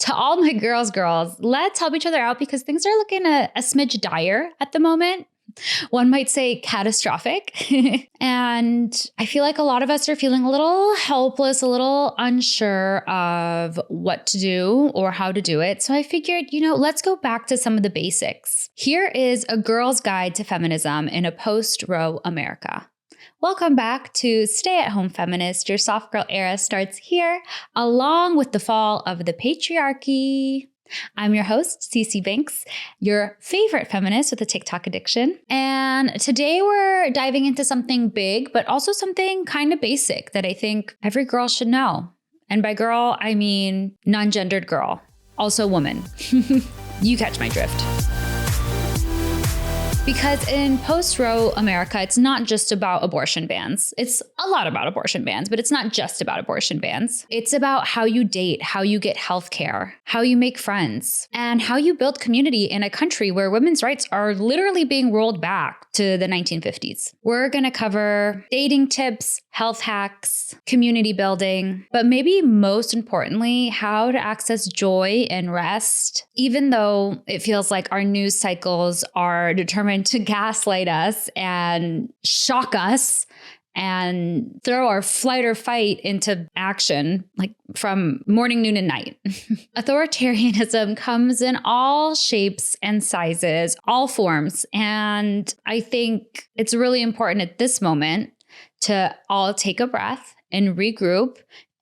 To all my girls, let's help each other out because things are looking a smidge dire at the moment. One might say catastrophic. And I feel like a lot of us are feeling a little helpless, a little unsure of what to do or how to do it. So I figured, let's go back to some of the basics. Here is a girl's guide to feminism in a post-Roe America. Welcome back to Stay at Home Feminist. Your soft girl era starts here, along with the fall of the patriarchy. I'm your host, CC Binx, your favorite feminist with a TikTok addiction. And today we're diving into something big, but also something kind of basic that I think every girl should know. And by girl, I mean non-gendered girl, also woman. You catch my drift. Because in post-Roe America, it's not just about abortion bans. It's a lot about abortion bans, but it's not just about abortion bans. It's about how you date, how you get healthcare, how you make friends, and how you build community in a country where women's rights are literally being rolled back to the 1950s. We're going to cover dating tips, health hacks, community building, but maybe most importantly, how to access joy and rest, even though it feels like our news cycles are determined to gaslight us and shock us and throw our flight or fight into action, like from morning, noon, and night. Authoritarianism comes in all shapes and sizes, all forms. And I think it's really important at this moment to all take a breath and regroup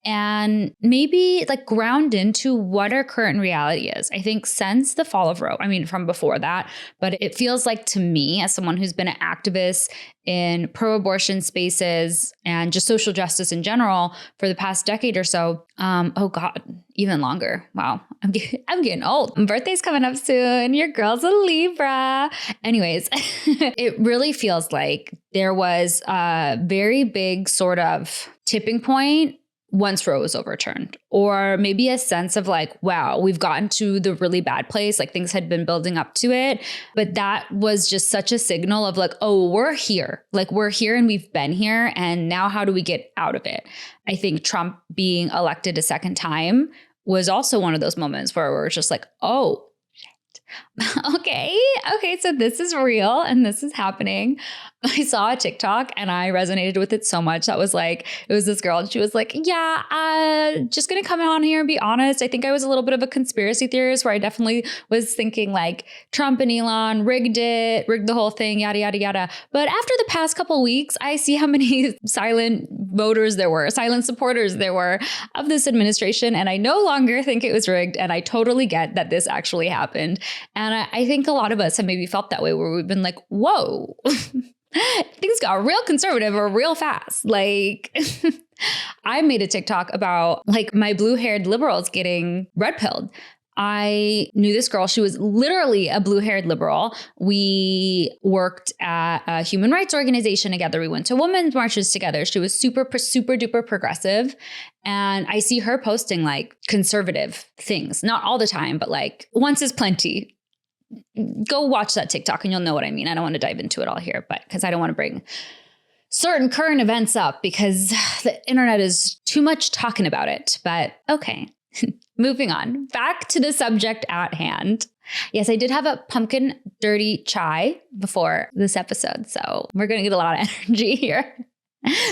and maybe ground into what our current reality is. I think since the fall of Roe, from before that, but it feels like to me, as someone who's been an activist in pro-abortion spaces and just social justice in general for the past decade or so, even longer. Wow, I'm getting old. My birthday's coming up soon. Your girl's a Libra. Anyways, it really feels like there was a very big sort of tipping point once Roe was overturned, or maybe a sense of wow, we've gotten to the really bad place, things had been building up to it. But that was just such a signal of oh, we're here. We're here and we've been here. And now how do we get out of it? I think Trump being elected a second time was also one of those moments where we're just oh, shit. Okay, so this is real and this is happening. I saw a TikTok and I resonated with it so much. That was it was this girl and she was just gonna come on here and be honest. I think I was a little bit of a conspiracy theorist where I definitely was thinking Trump and Elon rigged the whole thing, yada, yada, yada. But after the past couple weeks, I see how many silent voters there were, silent supporters there were of this administration. And I no longer think it was rigged. And I totally get that this actually happened. And I think a lot of us have maybe felt that way where we've been whoa. Things got real conservative or real fast. I made a TikTok about my blue-haired liberals getting red-pilled. I knew this girl. She was literally a blue-haired liberal. We worked at a human rights organization together. We went to women's marches together. She was super duper progressive. And I see her posting conservative things, not all the time, but once is plenty. Go watch that TikTok and you'll know what I mean. I don't want to dive into it all here, but because I don't want to bring certain current events up because the internet is too much talking about it. But okay, moving on. Back to the subject at hand. Yes, I did have a pumpkin dirty chai before this episode, so we're going to get a lot of energy here.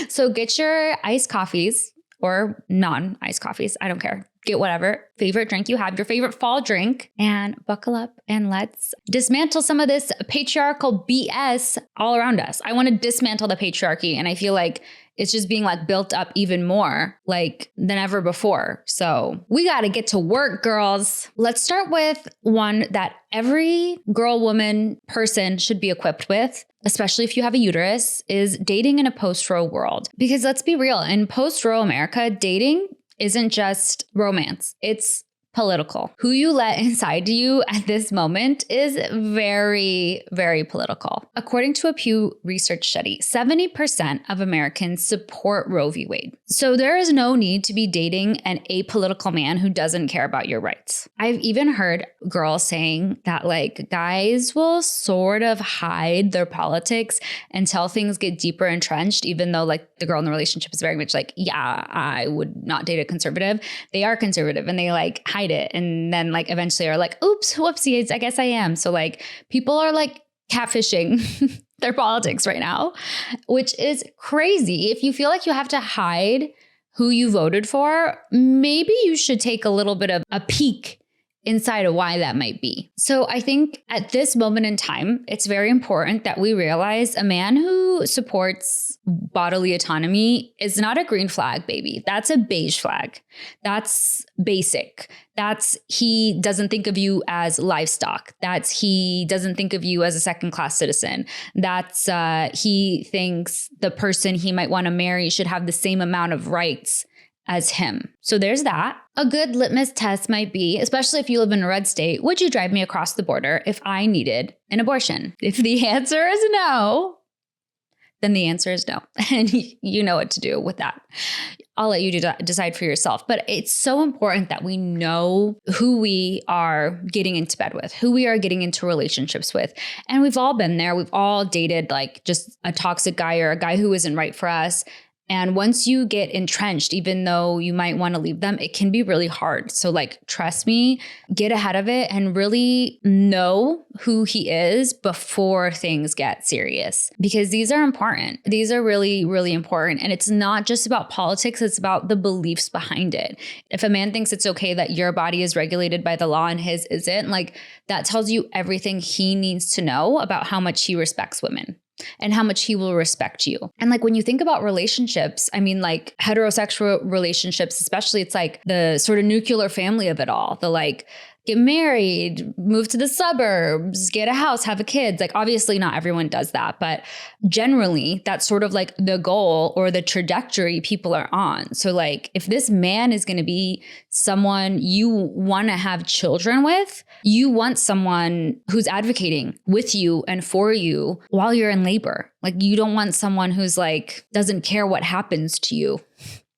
So get your iced coffees or non-iced coffees. I don't care. Get whatever favorite drink you have, your favorite fall drink, and buckle up and let's dismantle some of this patriarchal BS all around us. I want to dismantle the patriarchy, and I feel like it's just being built up even more than ever before. So we got to get to work, girls. Let's start with one that every girl, woman, person should be equipped with, especially if you have a uterus, is dating in a post-Roe world. Because let's be real, in post-Roe America, dating isn't just romance. It's political. Who you let inside you at this moment is very, very political. According to a Pew Research study, 70% of Americans support Roe v. Wade. So there is no need to be dating an apolitical man who doesn't care about your rights. I've even heard girls saying that guys will sort of hide their politics until things get deeper entrenched, even though the girl in the relationship is very much yeah, I would not date a conservative. They are conservative and they hide hide it. And then like eventually are like, oops, whoopsies, I guess I am. So like people are like catfishing their politics right now, which is crazy. If you feel like you have to hide who you voted for, maybe you should take a little bit of a peek inside of why that might be. So I think at this moment in time, it's very important that we realize a man who supports bodily autonomy is not a green flag, baby. That's a beige flag. That's basic. That's he doesn't think of you as livestock. That's he doesn't think of you as a second-class citizen. That's he thinks the person he might want to marry should have the same amount of rights as him. So there's that. A good litmus test might be, especially if you live in a red state, would you drive me across the border if I needed an abortion? If the answer is no, then the answer is no. And you know what to do with that. I'll let you decide for yourself. But it's so important that we know who we are getting into bed with, who we are getting into relationships with. And we've all been there. We've all dated like just a toxic guy or a guy who isn't right for us. And once you get entrenched, even though you might want to leave them, it can be really hard. So like, trust me, get ahead of it and really know who he is before things get serious, because these are important. These are really, really important. And it's not just about politics. It's about the beliefs behind it. If a man thinks it's okay that your body is regulated by the law and his isn't, like that tells you everything he needs to know about how much he respects women and how much he will respect you. And like when you think about relationships, I mean like heterosexual relationships, especially, it's like the sort of nuclear family of it all. The like get married, move to the suburbs, get a house, have a kid. Like obviously not everyone does that, but generally that's sort of like the goal or the trajectory people are on. So like if this man is going to be someone you want to have children with, you want someone who's advocating with you and for you while you're in labor. Like you don't want someone who's like doesn't care what happens to you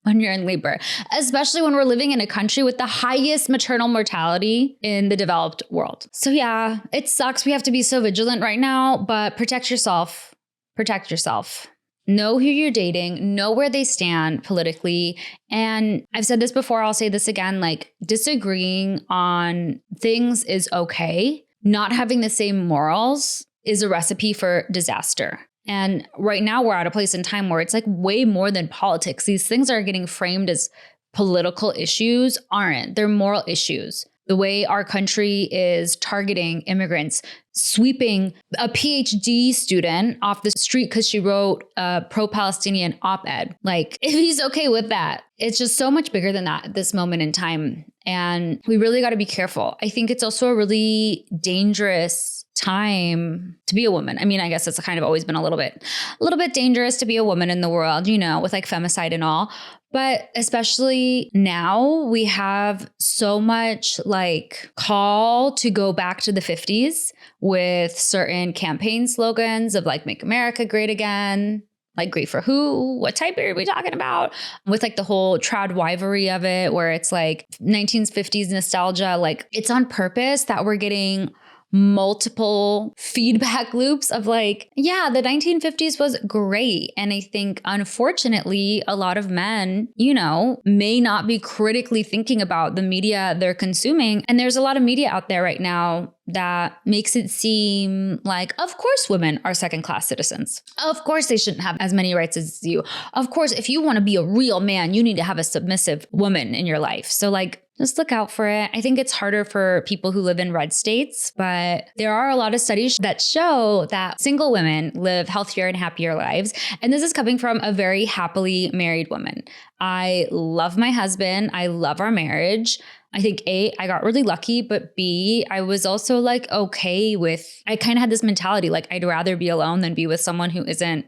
when you're in labor, especially when we're living in a country with the highest maternal mortality in the developed world. So yeah, it sucks. We have to be so vigilant right now, but protect yourself. Protect yourself. Know who you're dating, know where they stand politically. And I've said this before, I'll say this again, like disagreeing on things is okay. Not having the same morals is a recipe for disaster. And right now we're at a place in time where it's like way more than politics. These things are getting framed as political issues, aren't. They're moral issues. The way our country is targeting immigrants, sweeping a PhD student off the street because she wrote a pro-Palestinian op-ed. Like, if he's okay with that, it's just so much bigger than that at this moment in time. And we really got to be careful. I think it's also a really dangerous time to be a woman. I mean, I guess it's kind of always been a little bit dangerous to be a woman in the world, you know, with like femicide and all. But especially now we have so much like call to go back to the 50s with certain campaign slogans of like, make America great again. Like great for who? What type are we talking about? With like the whole trad wivery of it, where it's like 1950s nostalgia, like it's on purpose that we're getting multiple feedback loops of like, yeah, the 1950s was great. And I think, unfortunately, a lot of men, you know, may not be critically thinking about the media they're consuming. And there's a lot of media out there right now that makes it seem like, of course, women are second-class citizens. Of course, they shouldn't have as many rights as you. Of course, if you want to be a real man, you need to have a submissive woman in your life. So like, just look out for it. I think it's harder for people who live in red states, but there are a lot of studies that show that single women live healthier and happier lives. And this is coming from a very happily married woman. I love my husband. I love our marriage. I think A, I got really lucky, but B, I was also like, okay with, I kind of had this mentality, like I'd rather be alone than be with someone who isn't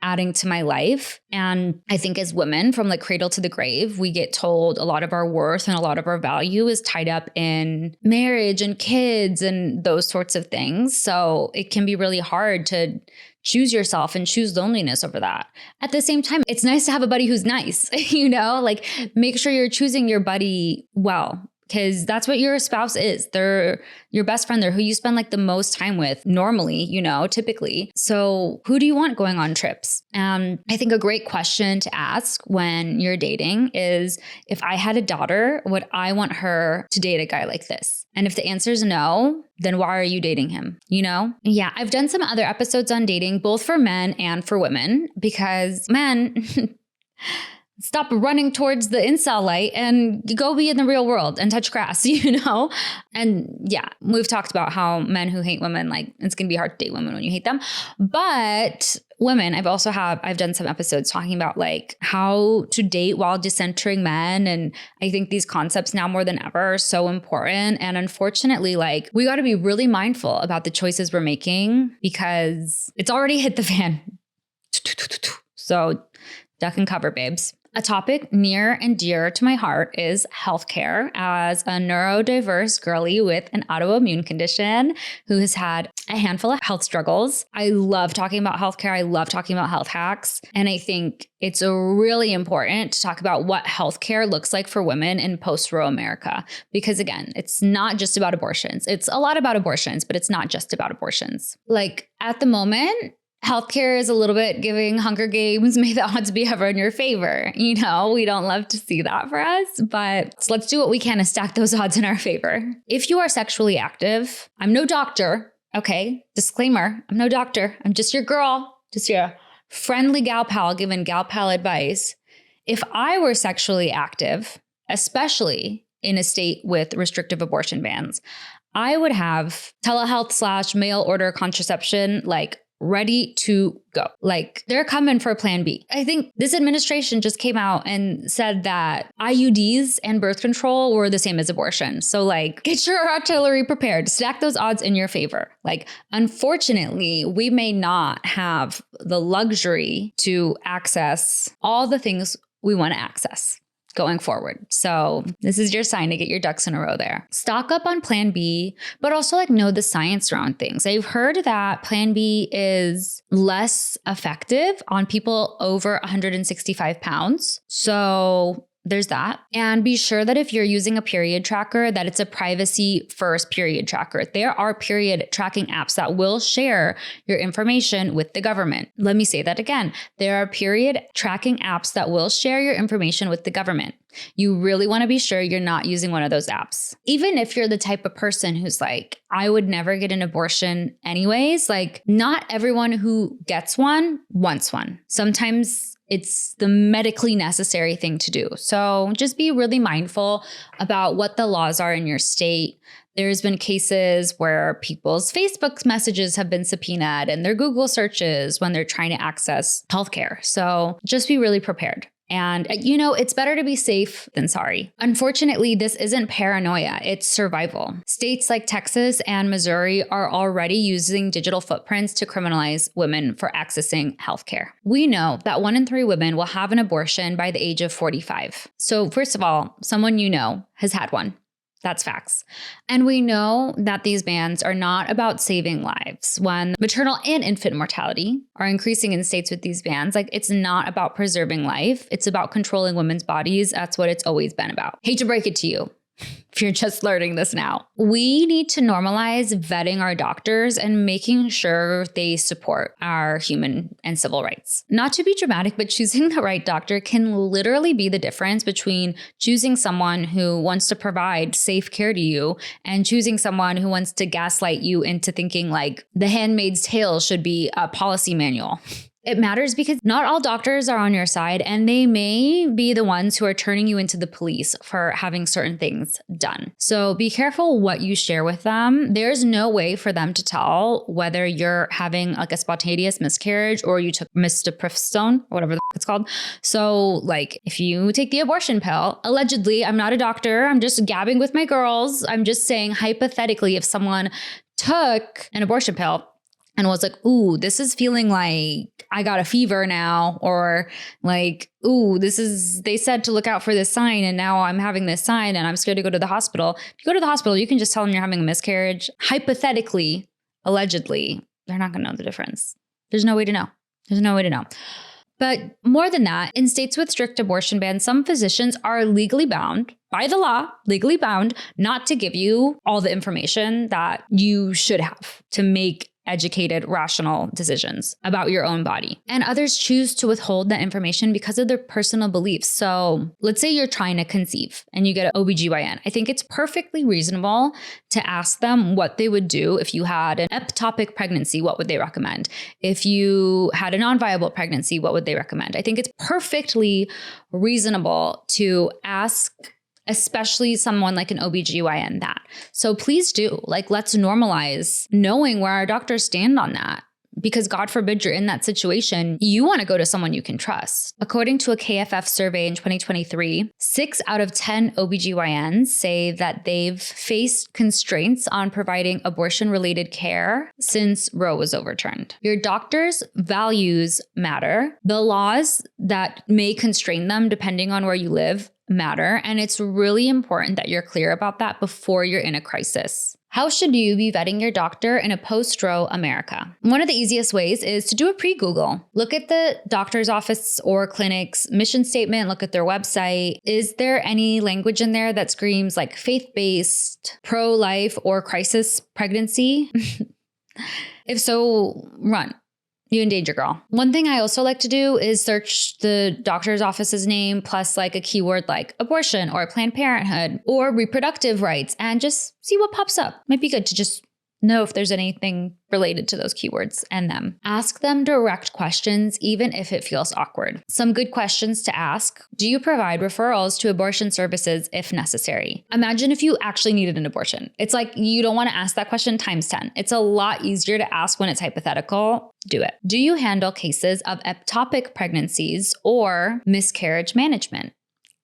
adding to my life. And I think as women from like cradle to the grave, we get told a lot of our worth and a lot of our value is tied up in marriage and kids and those sorts of things. So it can be really hard to choose yourself and choose loneliness over that. At the same time, it's nice to have a buddy who's nice, you know, like make sure you're choosing your buddy well. because that's what your spouse is. They're your best friend. They're who you spend like the most time with normally, typically. So who do you want going on trips? I think a great question to ask when you're dating is, if I had a daughter, would I want her to date a guy like this? And if the answer is no, then why are you dating him? Yeah, I've done some other episodes on dating, both for men and for women, because men... Stop running towards the incel light and go be in the real world and touch grass, And yeah, we've talked about how men who hate women, like it's going to be hard to date women when you hate them. But women, I've done some episodes talking about like how to date while decentering men. And I think these concepts now more than ever are so important. And unfortunately, like we got to be really mindful about the choices we're making because it's already hit the fan. So duck and cover, babes. A topic near and dear to my heart is healthcare. As a neurodiverse girly with an autoimmune condition who has had a handful of health struggles, I love talking about healthcare. I love talking about health hacks. And I think it's really important to talk about what healthcare looks like for women in post-Roe America. Because again, it's not just about abortions. It's a lot about abortions, but it's not just about abortions. Like at the moment, healthcare is a little bit giving Hunger Games, may the odds be ever in your favor. We don't love to see that for us, but let's do what we can to stack those odds in our favor. If you are sexually active, I'm no doctor, okay? Disclaimer, I'm no doctor. I'm just your girl, just your friendly gal pal giving gal pal advice. If I were sexually active, especially in a state with restrictive abortion bans, I would have telehealth / mail order contraception like ready to go. Like they're coming for plan B. I think this administration just came out and said that IUDs and birth control were the same as abortion. So like get your artillery prepared, stack those odds in your favor. Like unfortunately, we may not have the luxury to access all the things we want to access going forward. So this is your sign to get your ducks in a row there. Stock up on plan B, but also like know the science around things. I've heard that plan B is less effective on people over 165 pounds. So there's that. And be sure that if you're using a period tracker, that it's a privacy first period tracker. There are period tracking apps that will share your information with the government. Let me say that again. There are period tracking apps that will share your information with the government. You really want to be sure you're not using one of those apps. Even if you're the type of person who's like, I would never get an abortion anyways, like not everyone who gets one wants one. Sometimes it's the medically necessary thing to do. So just be really mindful about what the laws are in your state. There's been cases where people's Facebook messages have been subpoenaed and their Google searches when they're trying to access healthcare. So just be really prepared. And, it's better to be safe than sorry. Unfortunately, this isn't paranoia, it's survival. States like Texas and Missouri are already using digital footprints to criminalize women for accessing healthcare. We know that 1 in 3 women will have an abortion by the age of 45. So first of all, someone has had one. That's facts. And we know that these bans are not about saving lives. When maternal and infant mortality are increasing in states with these bans, like it's not about preserving life. It's about controlling women's bodies. That's what it's always been about. Hate to break it to you, if you're just learning this now. We need to normalize vetting our doctors and making sure they support our human and civil rights. Not to be dramatic, but choosing the right doctor can literally be the difference between choosing someone who wants to provide safe care to you and choosing someone who wants to gaslight you into thinking like The Handmaid's Tale should be a policy manual. It matters because not all doctors are on your side, and they may be the ones who are turning you into the police for having certain things done. So be careful what you share with them. There's no way for them to tell whether you're having like a spontaneous miscarriage or you took misoprostol or whatever it's called. So like if you take the abortion pill, allegedly, I'm not a doctor, I'm just gabbing with my girls. I'm just saying hypothetically, if someone took an abortion pill and was like, ooh, this is feeling like I got a fever now, or like, ooh, they said to look out for this sign and now I'm having this sign and I'm scared to go to the hospital. If you go to the hospital, you can just tell them you're having a miscarriage. Hypothetically, allegedly, they're not going to know the difference. There's no way to know. There's no way to know. But more than that, in states with strict abortion bans, some physicians are legally bound by the law, legally bound, not to give you all the information that you should have to make educated, rational decisions about your own body. And others choose to withhold that information because of their personal beliefs. So let's say you're trying to conceive and you get an OBGYN. I think it's perfectly reasonable to ask them what they would do if you had an ectopic pregnancy, what would they recommend? If you had a non-viable pregnancy, what would they recommend? I think it's perfectly reasonable to ask, especially someone like an OBGYN, that. So please do, let's normalize knowing where our doctors stand on that. Because God forbid you're in that situation, you want to go to someone you can trust. According to a KFF survey in 2023, 6 out of 10 OBGYNs say that they've faced constraints on providing abortion-related care since Roe was overturned. Your doctor's values matter. The laws that may constrain them, depending on where you live, matter. And it's really important that you're clear about that before you're in a crisis. How should you be vetting your doctor in a post-Roe America? One of the easiest ways is to do a pre-Google. Look at the doctor's office or clinic's mission statement, look at their website. Is there any language in there that screams like faith-based, pro-life, or crisis pregnancy? If so, run. You endanger girl. One thing I also like to do is search the doctor's office's name plus a keyword like abortion or Planned Parenthood or reproductive rights and just see what pops up. Might be good to just know if there's anything related to those keywords and them. Ask them direct questions, even if it feels awkward. Some good questions to ask. Do you provide referrals to abortion services if necessary? Imagine if you actually needed an abortion. It's you don't want to ask that question times 10. It's a lot easier to ask when it's hypothetical. Do it. Do you handle cases of ectopic pregnancies or miscarriage management?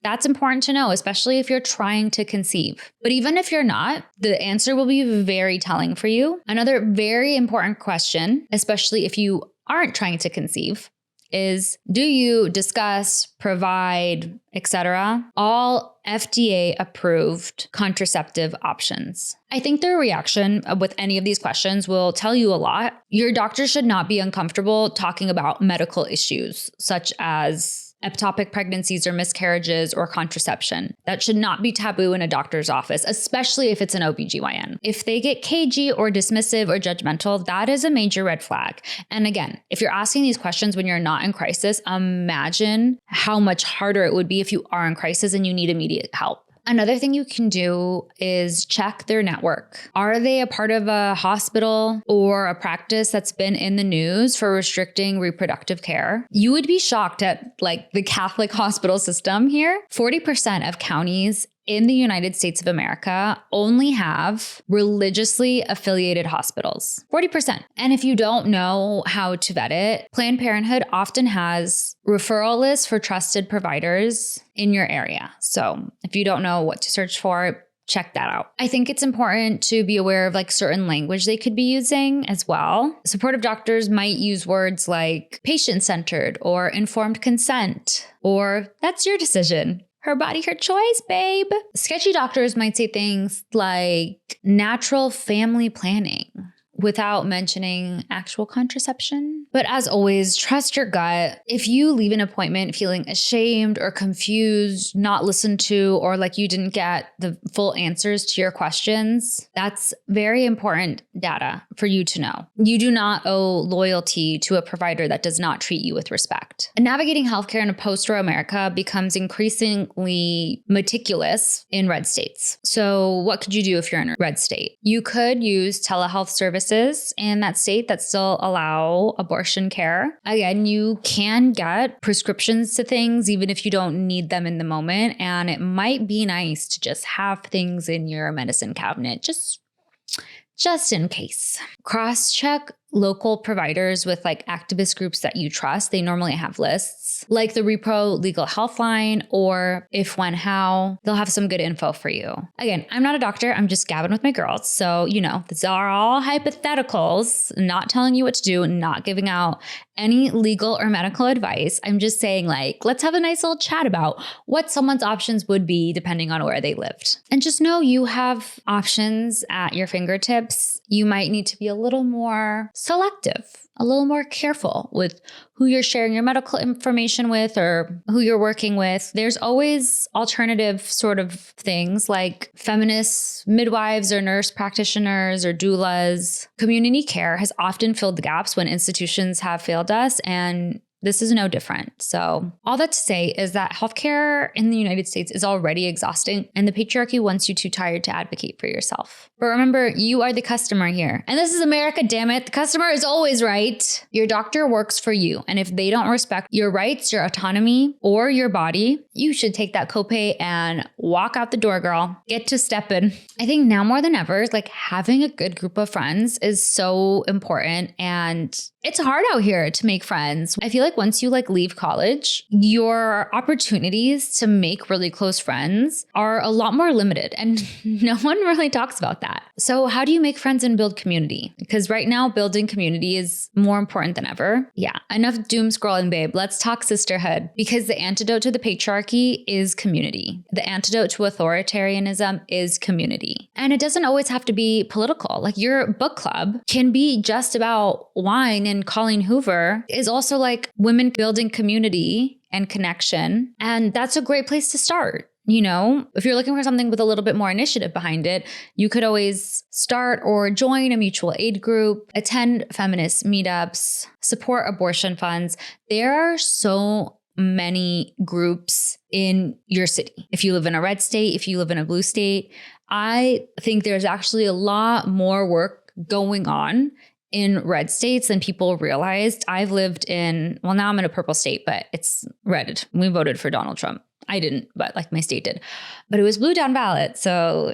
That's important to know, especially if you're trying to conceive. But even if you're not, the answer will be very telling for you. Another very important question, especially if you aren't trying to conceive, is do you discuss, provide, etc., all FDA approved contraceptive options? I think their reaction with any of these questions will tell you a lot. Your doctor should not be uncomfortable talking about medical issues such as ectopic pregnancies or miscarriages or contraception. That should not be taboo in a doctor's office, especially if it's an OBGYN. If they get cagey or dismissive or judgmental, that is a major red flag. And again, if you're asking these questions when you're not in crisis, imagine how much harder it would be if you are in crisis and you need immediate help. Another thing you can do is check their network. Are they a part of a hospital or a practice that's been in the news for restricting reproductive care? You would be shocked at the Catholic hospital system here. 40% of counties in the United States of America only have religiously affiliated hospitals. 40%. And if you don't know how to vet it, Planned Parenthood often has referral lists for trusted providers in your area. So if you don't know what to search for, check that out. I think it's important to be aware of certain language they could be using as well. Supportive doctors might use words like patient-centered or informed consent, or that's your decision. Her body, her choice, babe. Sketchy doctors might say things like natural family planning without mentioning actual contraception. But as always, trust your gut. If you leave an appointment feeling ashamed or confused, not listened to, or you didn't get the full answers to your questions, that's very important data for you to know. You do not owe loyalty to a provider that does not treat you with respect. And navigating healthcare in a post-Roe America becomes increasingly meticulous in red states. So what could you do if you're in a red state? You could use telehealth services in that state that still allow abortion care. Again, you can get prescriptions to things even if you don't need them in the moment. And it might be nice to just have things in your medicine cabinet, just in case. Cross-check local providers with activist groups that you trust. They normally have lists like the Repro Legal Healthline or If, When, How. They'll have some good info for you. Again, I'm not a doctor. I'm just gabbing with my girls. So, these are all hypotheticals, not telling you what to do, not giving out any legal or medical advice. I'm just saying let's have a nice little chat about what someone's options would be depending on where they lived. And just know you have options at your fingertips friendships, you might need to be a little more selective, a little more careful with who you're sharing your medical information with or who you're working with. There's always alternative sort of things like feminist midwives or nurse practitioners or doulas. Community care has often filled the gaps when institutions have failed us, and this is no different. So all that to say is that healthcare in the United States is already exhausting, and the patriarchy wants you too tired to advocate for yourself. But remember, you are the customer here. And this is America, damn it. The customer is always right. Your doctor works for you. And if they don't respect your rights, your autonomy, or your body, you should take that copay and walk out the door, girl. Get to stepping. I think now more than ever, like having a good group of friends is so important. And it's hard out here to make friends. I feel like once you leave college, your opportunities to make really close friends are a lot more limited, and no one really talks about that. So how do you make friends and build community? Because right now building community is more important than ever. Yeah, enough doom scrolling, babe. Let's talk sisterhood, because the antidote to the patriarchy is community. The antidote to authoritarianism is community. And it doesn't always have to be political. Like your book club can be just about wine, and Colleen Hoover is also like women building community and connection. And that's a great place to start. You know, if you're looking for something with a little bit more initiative behind it, you could always start or join a mutual aid group, attend feminist meetups, support abortion funds. There are so many groups in your city. If you live in a red state, if you live in a blue state, I think there's actually a lot more work going on in red states than people realized. I've lived in, well, now I'm in a purple state, but it's red. We voted for Donald Trump. I didn't, but my state did. But it was blue down ballot. So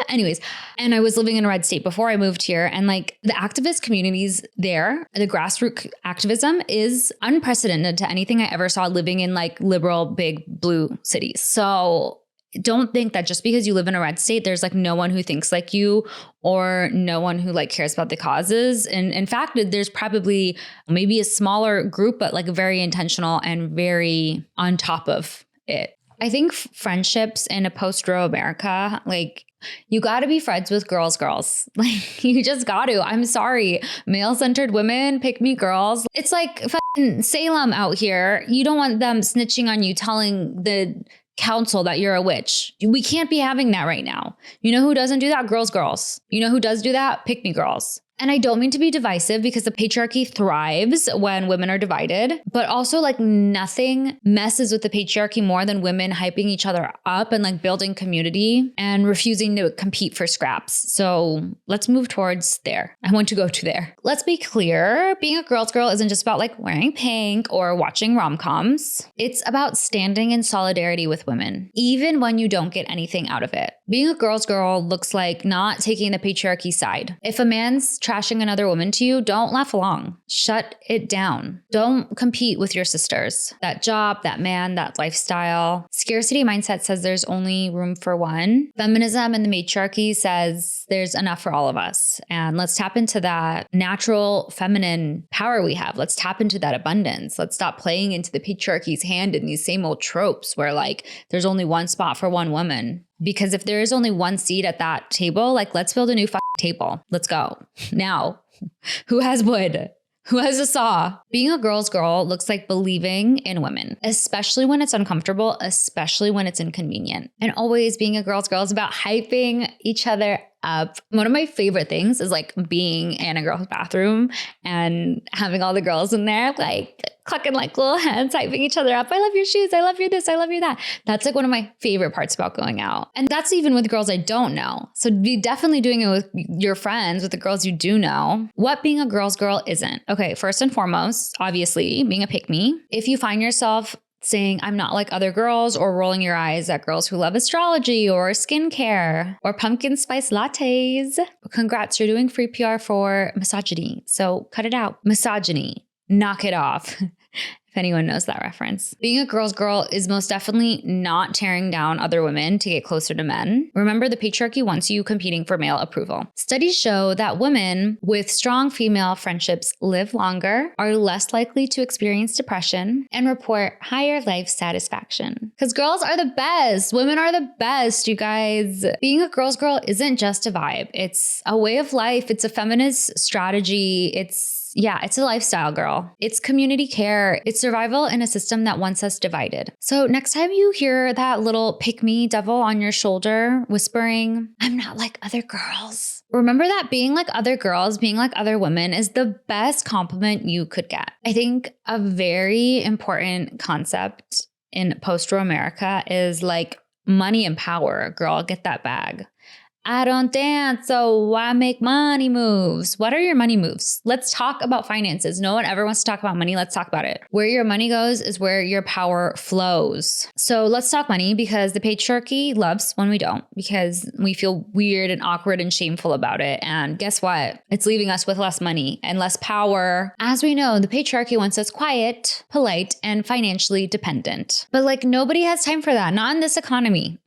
anyways, and I was living in a red state before I moved here. And the activist communities there, the grassroots activism is unprecedented to anything I ever saw living in liberal big blue cities. So don't think that just because you live in a red state, there's no one who thinks like you or no one who cares about the causes. And in fact, there's probably maybe a smaller group, but very intentional and very on top of it. I think friendships in a post-Roe America, you got to be friends with girls. You just got to. I'm sorry. Male-centered women, pick me girls. It's like fucking Salem out here. You don't want them snitching on you, telling the council that you're a witch. We can't be having that right now. You know who doesn't do that? Girls. You know who does do that? Pick me girls. And I don't mean to be divisive, because the patriarchy thrives when women are divided, but also nothing messes with the patriarchy more than women hyping each other up and building community and refusing to compete for scraps. So let's move towards there. I want to go to there. Let's be clear. Being a girl's girl isn't just about wearing pink or watching rom-coms. It's about standing in solidarity with women, even when you don't get anything out of it. Being a girl's girl looks like not taking the patriarchy side. If a man's trashing another woman to you, don't laugh along. Shut it down. Don't compete with your sisters. That job, that man, that lifestyle. Scarcity mindset says there's only room for one. Feminism and the matriarchy says there's enough for all of us. And let's tap into that natural feminine power we have. Let's tap into that abundance. Let's stop playing into the patriarchy's hand in these same old tropes where there's only one spot for one woman. Because if there is only one seat at that table, let's build a new table. Let's go. Now, who has wood? Who has a saw? Being a girl's girl looks like believing in women, especially when it's uncomfortable, especially when it's inconvenient. And always being a girl's girl is about hyping each other up. One of my favorite things is being in a girl's bathroom and having all the girls in there clucking little hands, hyping each other up. I love your shoes. I love your this. I love your that. That's one of my favorite parts about going out. And that's even with girls I don't know. So be definitely doing it with your friends, with the girls you do know. What being a girl's girl isn't. Okay, first and foremost, obviously, being a pick-me. If you find yourself saying, I'm not like other girls, or rolling your eyes at girls who love astrology or skincare or pumpkin spice lattes, congrats, you're doing free PR for misogyny. So cut it out. Misogyny. Knock it off. if anyone knows that reference. Being a girl's girl is most definitely not tearing down other women to get closer to men. Remember, the patriarchy wants you competing for male approval. Studies show that women with strong female friendships live longer, are less likely to experience depression, and report higher life satisfaction. Because girls are the best. Women are the best, you guys. Being a girl's girl isn't just a vibe. It's a way of life. It's a feminist strategy. It's a lifestyle, girl. It's community care. It's survival in a system that wants us divided. So next time you hear that little pick-me devil on your shoulder whispering, I'm not like other girls, remember that being like other girls, being like other women is the best compliment you could get. I think a very important concept in post-Roe America is like money and power. Girl, get that bag. I don't dance, so why make money moves? What are your money moves? Let's talk about finances. No one ever wants to talk about money. Let's talk about it. Where your money goes is where your power flows. So let's talk money, because the patriarchy loves when we don't, because we feel weird and awkward and shameful about it. And guess what? It's leaving us with less money and less power. As we know, the patriarchy wants us quiet, polite, and financially dependent. But like nobody has time for that. Not in this economy.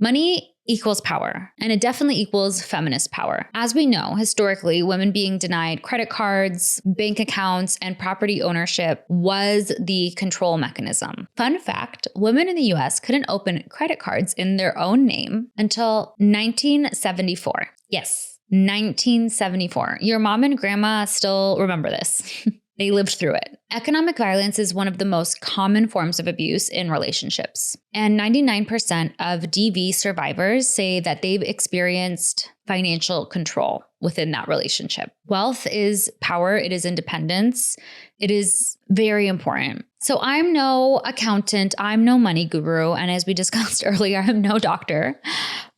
Money equals power, and it definitely equals feminist power. As we know, historically, women being denied credit cards, bank accounts, and property ownership was the control mechanism. Fun fact, women in the US couldn't open credit cards in their own name until 1974. Yes, 1974. Your mom and grandma still remember this. They lived through it. Economic violence is one of the most common forms of abuse in relationships. And 99% of DV survivors say that they've experienced financial control within that relationship. Wealth is power. It is independence. It is very important. So I'm no accountant. I'm no money guru. And as we discussed earlier, I'm no doctor.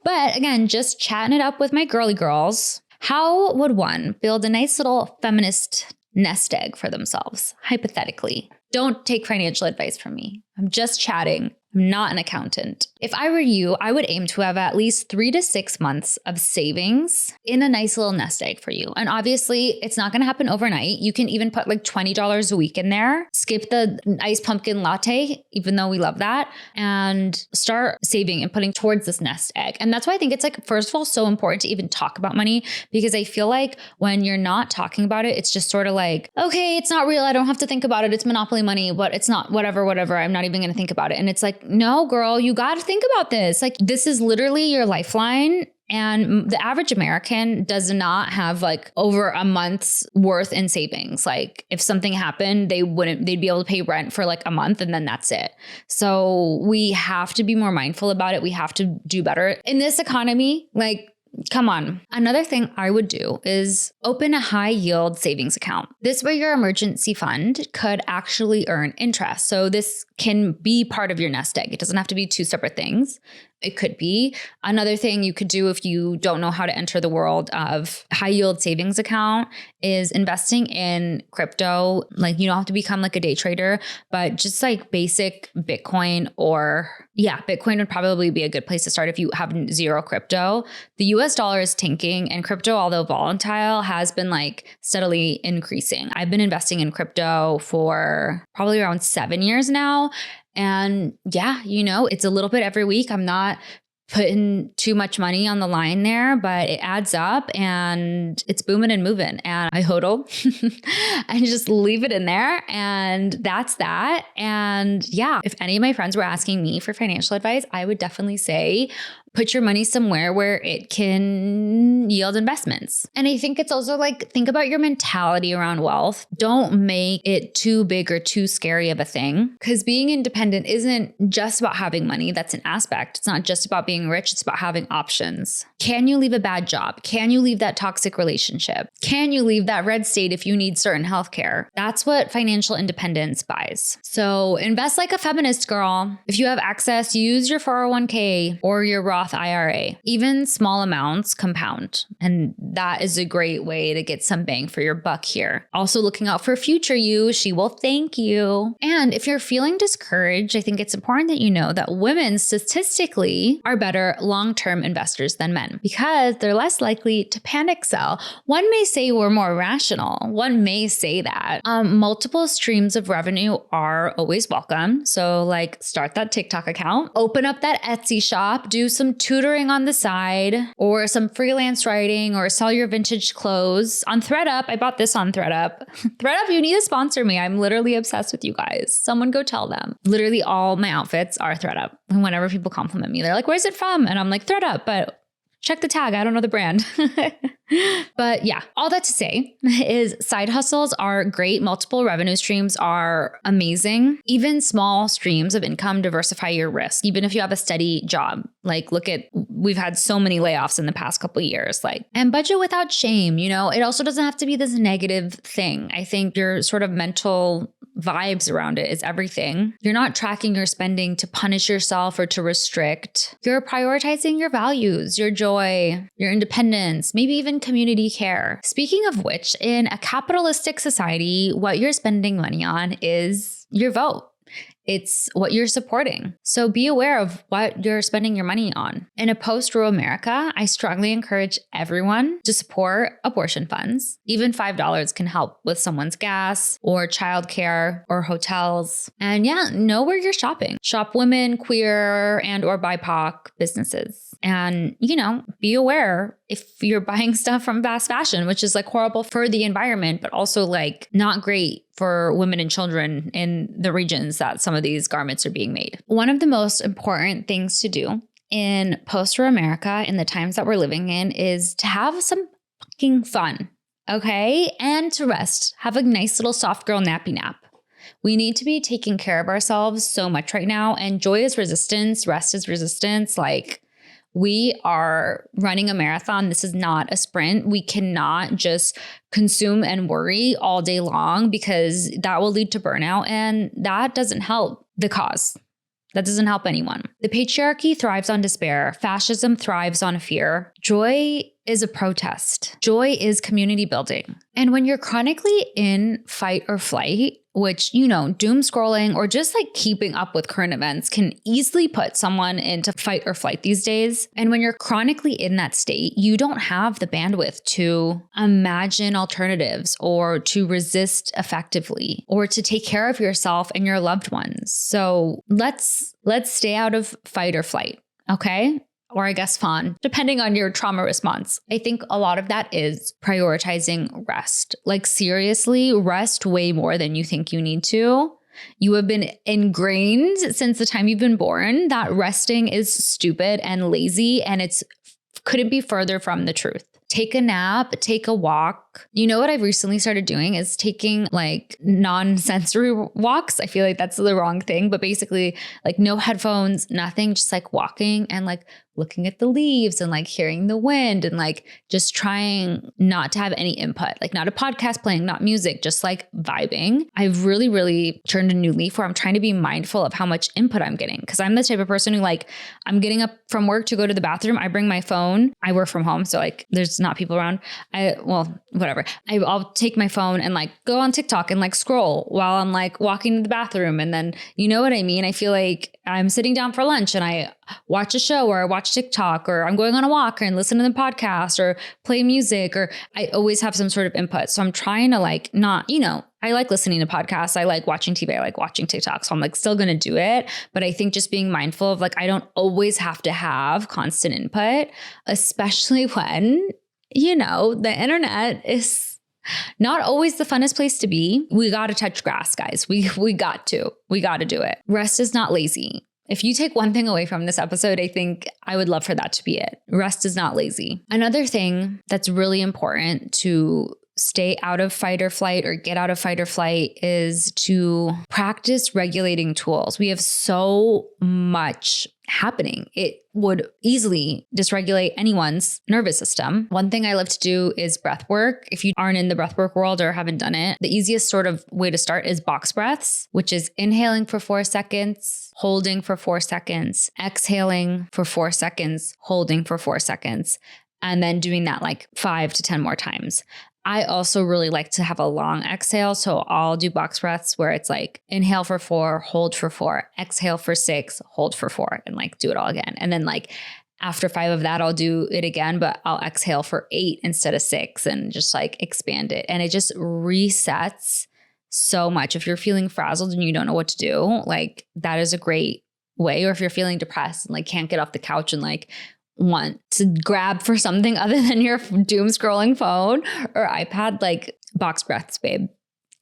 But again, just chatting it up with my girly girls. How would one build a nice little feminist nest egg for themselves, hypothetically? Don't take financial advice from me. I'm just chatting. I'm not an accountant. If I were you, I would aim to have at least 3 to 6 months of savings in a nice little nest egg for you. And obviously, it's not going to happen overnight. You can even put like $20 a week in there, skip the iced pumpkin latte, even though we love that, and start saving and putting towards this nest egg. And that's why I think it's like, first of all, so important to even talk about money, because I feel like when you're not talking about it, it's just sort of like, okay, it's not real. I don't have to think about it. It's monopoly money, but it's not, whatever. I'm not even going to think about it. And it's like, no, girl, you got to think about this. Like, this is literally your lifeline. And the average American does not have like over a month's worth in savings. Like if something happened, they'd be able to pay rent for like a month and then that's it. So we have to be more mindful about it. We have to do better in this economy. Like, come on. Another thing I would do is open a high yield savings account. This way your emergency fund could actually earn interest. So this can be part of your nest egg. It doesn't have to be two separate things. It could be. Another thing you could do if you don't know how to enter the world of high yield savings account is investing in crypto. Like you don't have to become like a day trader, but just like basic Bitcoin Bitcoin would probably be a good place to start if you have zero crypto. The US dollar is tanking and crypto, although volatile, has been like steadily increasing. I've been investing in crypto for probably around 7 years now. And yeah, it's a little bit every week. I'm not putting too much money on the line there, but it adds up and it's booming and moving. And I hodl and just leave it in there. And that's that. And yeah, if any of my friends were asking me for financial advice, I would definitely say, put your money somewhere where it can yield investments. And I think it's also like, think about your mentality around wealth. Don't make it too big or too scary of a thing, because being independent isn't just about having money. That's an aspect. It's not just about being rich. It's about having options. Can you leave a bad job? Can you leave that toxic relationship? Can you leave that red state if you need certain healthcare? That's what financial independence buys. So invest like a feminist, girl. If you have access, use your 401k or your Roth Roth IRA. Even small amounts compound. And that is a great way to get some bang for your buck here. Also looking out for future you, she will thank you. And if you're feeling discouraged, I think it's important that you know that women statistically are better long-term investors than men because they're less likely to panic sell. One may say we're more rational. One may say that. Multiple streams of revenue are always welcome. So like start that TikTok account, open up that Etsy shop, do some tutoring on the side or some freelance writing or sell your vintage clothes on ThreadUp. I bought this on ThreadUp. ThreadUp, you need to sponsor me. I'm literally obsessed with you guys. Someone go tell them. Literally all my outfits are ThreadUp. And whenever people compliment me, they're like, where's it from? And I'm like, ThreadUp, but check the tag. I don't know the brand. But yeah, all that to say is side hustles are great. Multiple revenue streams are amazing. Even small streams of income diversify your risk. Even if you have a steady job, like we've had so many layoffs in the past couple of years, and budget without shame. It also doesn't have to be this negative thing. I think your sort of mental vibes around it is everything. You're not tracking your spending to punish yourself or to restrict. You're prioritizing your values, your joy, your independence, maybe even community care. Speaking of which, in a capitalistic society, what you're spending money on is your vote. It's what you're supporting. So be aware of what you're spending your money on. In a post-Roe America, I strongly encourage everyone to support abortion funds. Even $5 can help with someone's gas or childcare or hotels. And yeah, know where you're shopping. Shop women, queer, and or BIPOC businesses. And, be aware if you're buying stuff from fast fashion, which is horrible for the environment, but also not great for women and children in the regions that some of these garments are being made. One of the most important things to do in post-Roe America in the times that we're living in is to have some fucking fun, okay? And to rest. Have a nice little soft girl nappy nap. We need to be taking care of ourselves so much right now. And joy is resistance, rest is resistance. We are running a marathon. This is not a sprint. We cannot just consume and worry all day long because that will lead to burnout. And that doesn't help the cause. That doesn't help anyone. The patriarchy thrives on despair. Fascism thrives on fear. Joy is a protest. Joy is community building. And when you're chronically in fight or flight, which, doom scrolling or just keeping up with current events can easily put someone into fight or flight these days. And when you're chronically in that state, you don't have the bandwidth to imagine alternatives or to resist effectively or to take care of yourself and your loved ones. So let's stay out of fight or flight, okay? Or I guess fawn, depending on your trauma response. I think a lot of that is prioritizing rest. Seriously, rest way more than you think you need to. You have been ingrained since the time you've been born that resting is stupid and lazy, and couldn't be further from the truth. Take a nap, take a walk. What I've recently started doing is taking non-sensory walks. I feel like that's the wrong thing, but basically no headphones, nothing, just walking and looking at the leaves and hearing the wind and just trying not to have any input, not a podcast playing, not music, just vibing. I've really, really turned a new leaf where I'm trying to be mindful of how much input I'm getting. Cause I'm the type of person who I'm getting up from work to go to the bathroom. I bring my phone. I work from home. So there's not people around. Whatever. I'll take my phone and go on TikTok and scroll while I'm walking to the bathroom. And then, you know what I mean? I feel like I'm sitting down for lunch and I watch a show or I watch TikTok or I'm going on a walk and listen to the podcast or play music, or I always have some sort of input. So I'm trying to I like listening to podcasts. I like watching TV. I like watching TikTok. So I'm still going to do it. But I think just being mindful of I don't always have to have constant input, especially when, the internet is not always the funnest place to be. We got to touch grass, guys. We got to do it. Rest is not lazy. If you take one thing away from this episode, I think I would love for that to be it. Rest is not lazy. Another thing that's really important to stay out of fight or flight or get out of fight or flight is to practice regulating tools. We have so much happening. It would easily dysregulate anyone's nervous system. One thing I love to do is breath work. If you aren't in the breath work world or haven't done it, the easiest sort of way to start is box breaths, which is inhaling for 4 seconds, holding for 4 seconds, exhaling for 4 seconds, holding for 4 seconds, and then doing that like 5 to 10 more times. I also really like to have a long exhale. So I'll do box breaths where it's like inhale for 4, hold for 4, exhale for 6, hold for 4, and like do it all again. And then like after 5 of that, I'll do it again, but I'll exhale for 8 instead of 6 and just like expand it. And it just resets so much. If you're feeling frazzled and you don't know what to do, like that is a great way. Or if you're feeling depressed and like can't get off the couch and like want to grab for something other than your doom scrolling phone or iPad, like box breaths, babe.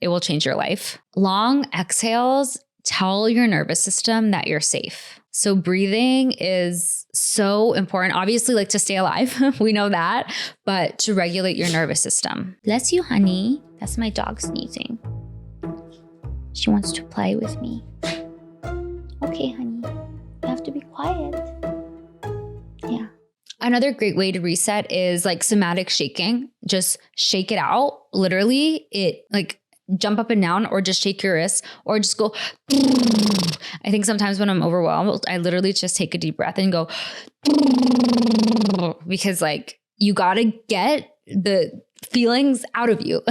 It will change your life. Long exhales tell your nervous system that you're safe. So breathing is so important, obviously, like to stay alive. We know that, but to regulate your nervous system. Bless you, honey. That's my dog sneezing. She wants to play with me. Okay, honey. You have to be quiet. Yeah. Another great way to reset is like somatic shaking. Just shake it out. Literally, it like jump up and down or just shake your wrists or just go. I think sometimes when I'm overwhelmed, I literally just take a deep breath and go because like you got to get the feelings out of you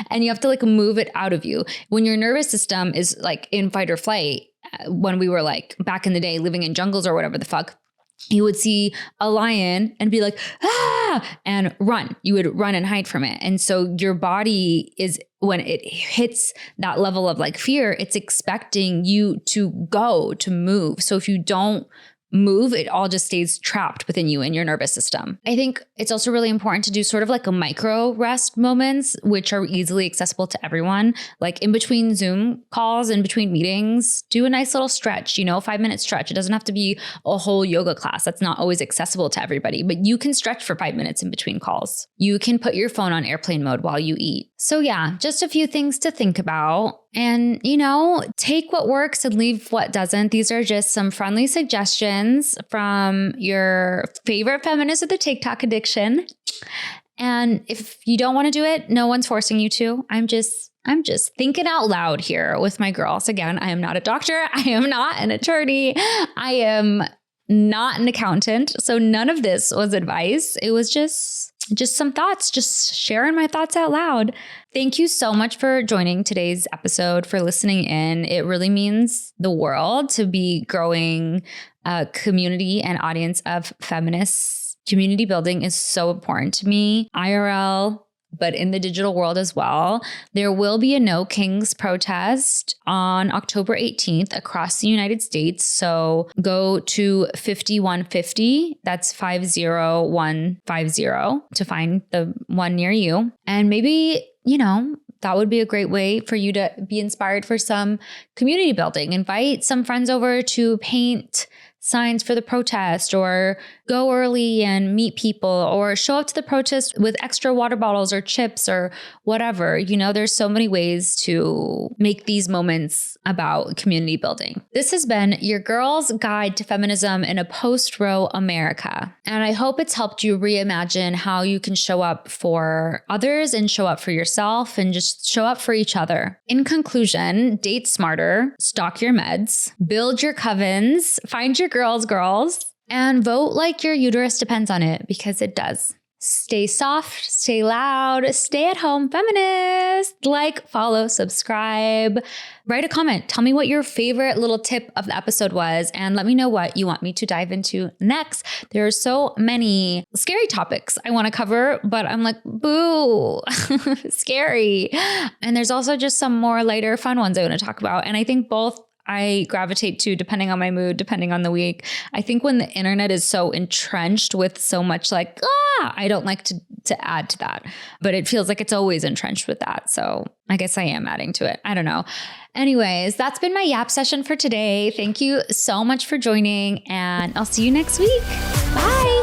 and you have to like move it out of you. When your nervous system is like in fight or flight, when we were like back in the day living in jungles or whatever the fuck, you would see a lion and be like, ah, and run. You would run and hide from it. And so your body is, when it hits that level of like fear, it's expecting you to go, to move. So if you don't move, it all just stays trapped within you and your nervous system. I think it's also really important to do sort of like a micro rest moments, which are easily accessible to everyone. Like in between Zoom calls, in between meetings, do a nice little stretch, 5-minute stretch. It doesn't have to be a whole yoga class. That's not always accessible to everybody, but you can stretch for 5 minutes in between calls. You can put your phone on airplane mode while you eat. So yeah, just a few things to think about. And, take what works and leave what doesn't. These are just some friendly suggestions from your favorite feminist with the TikTok addiction. And if you don't want to do it, no one's forcing you to. I'm just thinking out loud here with my girls. Again, I am not a doctor. I am not an attorney. I am not an accountant. So none of this was advice. It was just some thoughts, just sharing my thoughts out loud. Thank you so much for joining today's episode, for listening in. It really means the world to be growing a community and audience of feminists. Community building is so important to me, IRL, but in the digital world as well. There will be a No Kings protest on October 18th across the United States. So go to 5150, that's 50150, to find the one near you. And maybe, that would be a great way for you to be inspired for some community building. Invite some friends over to paint signs for the protest, or go early and meet people, or show up to the protest with extra water bottles or chips or whatever. There's so many ways to make these moments about community building. This has been your girl's guide to feminism in a post-Roe America. And I hope it's helped you reimagine how you can show up for others and show up for yourself and just show up for each other. In conclusion, date smarter, stalk your meds, build your covens, find your girls, and vote like your uterus depends on it, because it does. Stay soft, stay loud, stay at home feminist. Like, follow, subscribe, write a comment. Tell me what your favorite little tip of the episode was, and let me know what you want me to dive into next. There are so many scary topics I want to cover, but I'm like, boo, scary. And there's also just some more lighter, fun ones I want to talk about. And I think both I gravitate to, depending on my mood, depending on the week. I think when the internet is so entrenched with so much like, I don't like to add to that, but it feels like it's always entrenched with that. So I guess I am adding to it. I don't know. Anyways, that's been my yap session for today. Thank you so much for joining, and I'll see you next week. Bye.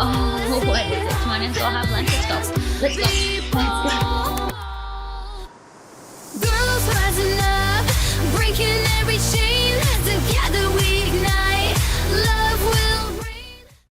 Oh, what is it? 20 minutes, go have lunch. Let's go. Let's go. Let's go.